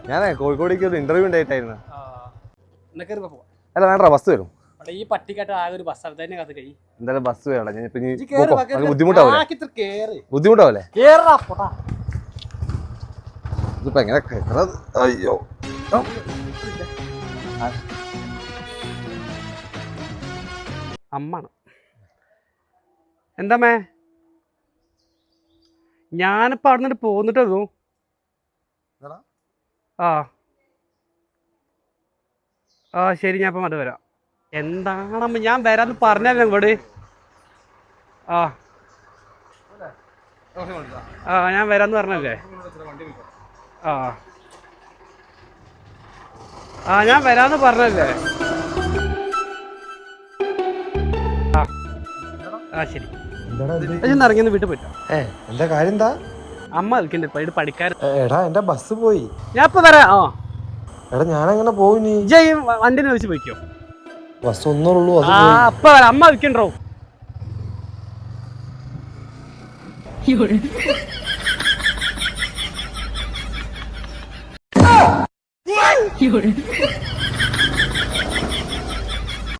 ഞാനേ കോഴിക്കോടേക്ക് ഒരു ഇന്റർവ്യൂ ഉണ്ടായിട്ടായിരുന്നു. അല്ല വേണ്ട, ബസ് വരും. ഈ പട്ടിക്കാട്ട് ആകെ ഒരു ബസ് തന്നെ കഥ കഴി. എന്തായാലും ബസ് വേണ്ട, ബുദ്ധിമുട്ടാവല്ലേ? ഇതിപ്പോ എങ്ങനെ കേൾക്കണത്? അയ്യോ, അമ്മാണ്. എന്താ മേ, ഞാനിപ്പോ അവിടെ നിന്ന് പോന്നിട്ടു. ആ ശരി, ഞാൻ ഇപ്പം അത് വരാം. എന്താണമ്മ, ഞാൻ വരാന്ന് പറഞ്ഞല്ലോ ഇങ്ങോട്ട്. ഞാൻ വരാന്ന് പറഞ്ഞല്ലേ. ഞാൻ വരാന്ന് പറഞ്ഞല്ലേ. ശരി, ഇറങ്ങിയൊന്ന് വീട്ടിൽ പോയിട്ടോ. എന്താ കാര്യം? എന്താ അമ്മ വിളിക്കണ്ട ഇപ്പൊ, ഇത് പഠിക്കാറ്. എടാ എന്റെ ബസ് പോയി. ഞാൻ ഇപ്പൊ വരാം. എടാ ഞാനെങ്ങനെ പോകും? നീ വണ്ടിനെ വിളിച്ച് പോയിക്കോ. ബസ് ഒന്നുള്ളൂ. അപ്പൊ അമ്മ വിളിക്കണ്ടോ.